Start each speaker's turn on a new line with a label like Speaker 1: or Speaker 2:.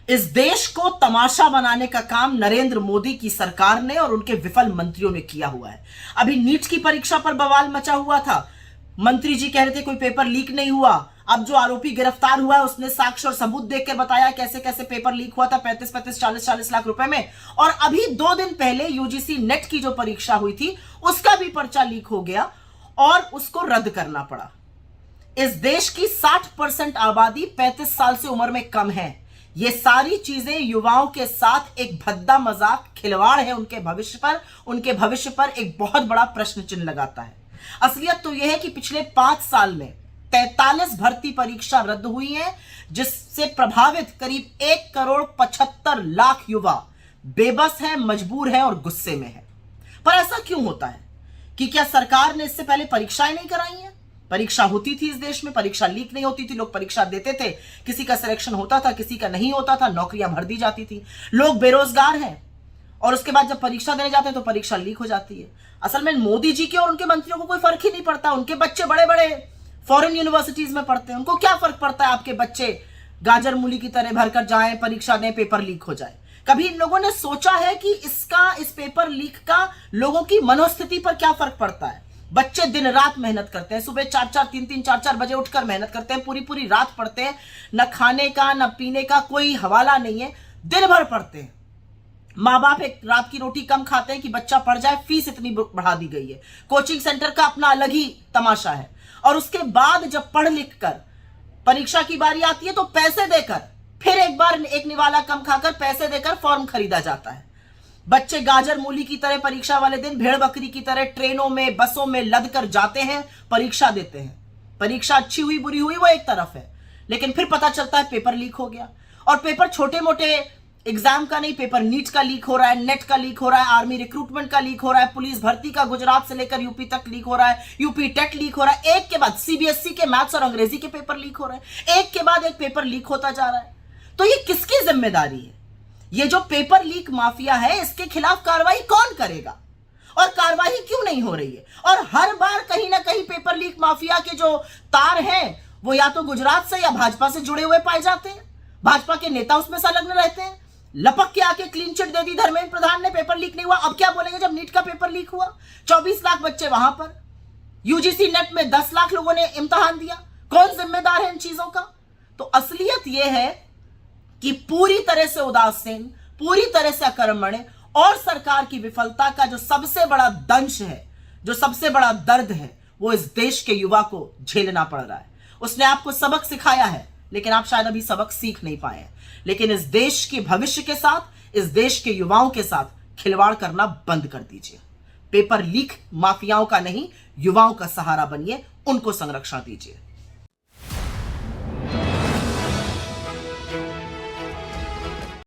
Speaker 1: इस देश को तमाशा बनाने का काम नरेंद्र मोदी की सरकार ने और उनके विफल मंत्रियों ने किया हुआ है। अभी नीट की परीक्षा पर बवाल मचा हुआ था। मंत्री जी कह रहे थे कोई पेपर लीक नहीं हुआ। अब जो आरोपी गिरफ्तार हुआ है उसने साक्ष्य और सबूत देकर बताया कैसे कैसे पेपर लीक हुआ था 35-35, 40-40 लाख रुपए में। और अभी 2 दिन पहले यूजीसी नेट की जो परीक्षा हुई थी उसका भी पर्चा लीक हो गया और उसको रद्द करना पड़ा। इस देश की 60% आबादी 35 साल से उम्र में कम है। ये सारी चीजें युवाओं के साथ एक भद्दा मजाक खिलवाड़ है। उनके भविष्य पर एक बहुत बड़ा प्रश्न चिन्ह लगाता है। असलियत तो यह है कि पिछले 5 साल में 43 भर्ती परीक्षा रद्द हुई है, जिससे प्रभावित करीब 1,75,00,000 युवा बेबस हैं, मजबूर हैं और गुस्से में हैं। पर ऐसा क्यों होता है कि क्या सरकार ने इससे पहले परीक्षाएं नहीं कराई हैं? परीक्षा होती थी इस देश में, परीक्षा लीक नहीं होती थी, लोग परीक्षा देते थे, किसी का सिलेक्शन होता था, किसी का नहीं होता था, नौकरियां भर दी जाती थी। लोग बेरोजगार हैं और उसके बाद जब परीक्षा देने जाते हैं तो परीक्षा लीक हो जाती है। असल में मोदी जी के और उनके मंत्रियों को कोई फर्क ही नहीं पड़ता। उनके बच्चे बड़े बड़े फॉरेन यूनिवर्सिटीज में पढ़ते हैं, उनको क्या फर्क पड़ता है आपके बच्चे गाजर मूली की तरह भरकर जाएं, परीक्षा दें, पेपर लीक हो जाए। कभी इन लोगों ने सोचा है कि इस पेपर लीक का लोगों की मनोस्थिति पर क्या फर्क पड़ता है? बच्चे दिन रात मेहनत करते हैं, सुबह 4-4, 3-3, 4-4 बजे उठकर मेहनत करते हैं, पूरी पूरी रात पढ़ते हैं, न खाने का न पीने का कोई हवाला नहीं है, दिन भर पढ़ते हैं। माँ बाप एक रात की रोटी कम खाते हैं कि बच्चा पढ़ जाए, फीस इतनी बढ़ा दी गई है। कोचिंग सेंटर का अपना अलग ही तमाशा है। और उसके बाद जब पढ़ लिख कर परीक्षा की बारी आती है तो पैसे देकर फिर एक बार एक निवाला कम खाकर पैसे देकर फॉर्म खरीदा जाता है। बच्चे गाजर मूली की तरह परीक्षा वाले दिन भेड़ बकरी की तरह ट्रेनों में, बसों में लद कर जाते हैं, परीक्षा देते हैं। परीक्षा अच्छी हुई बुरी हुई वो एक तरफ है, लेकिन फिर पता चलता है पेपर लीक हो गया। और पेपर छोटे मोटे एग्जाम का नहीं, पेपर नीट का लीक हो रहा है, नेट का लीक हो रहा है, आर्मी रिक्रूटमेंट का लीक हो रहा है, पुलिस भर्ती का गुजरात से लेकर यूपी तक लीक हो रहा है, यूपी टेट लीक हो रहा है। एक के बाद सीबीएसई के मैथ्स और अंग्रेजी के पेपर लीक हो रहे हैं, एक के बाद एक पेपर लीक होता जा रहा है। तो ये किसकी जिम्मेदारी है? ये जो पेपर लीक माफिया है, इसके खिलाफ कार्रवाई कौन करेगा और कार्रवाई क्यों नहीं हो रही है? और हर बार कहीं ना कहीं पेपर लीक माफिया के जो तार हैं वो या तो गुजरात से या भाजपा से जुड़े हुए पाए जाते हैं। भाजपा के नेता उसमें संलग्न रहते हैं। लपक के आके क्लीन चिट दे दी धर्मेंद्र प्रधान ने, पेपर लीक नहीं हुआ। अब क्या बोलेंगे जब नीट का पेपर लीक हुआ? 24 लाख बच्चे वहां पर, यूजीसी नेट में 10 लाख लोगों ने इम्तिहान दिया। कौन जिम्मेदार है इन चीजों का? तो असलियत यह है कि पूरी तरह से उदासीन, पूरी तरह से अकर्मण्य और सरकार की विफलता का जो सबसे बड़ा दंश है, जो सबसे बड़ा दर्द है, वो इस देश के युवा को झेलना पड़ रहा है। उसने आपको सबक सिखाया है, लेकिन आप शायद अभी सबक सीख नहीं पाए हैं। लेकिन इस देश के भविष्य के साथ, इस देश के युवाओं के साथ खिलवाड़ करना बंद कर दीजिए। पेपर लीक माफियाओं का नहीं, युवाओं का सहारा बनिए, उनको संरक्षण दीजिए।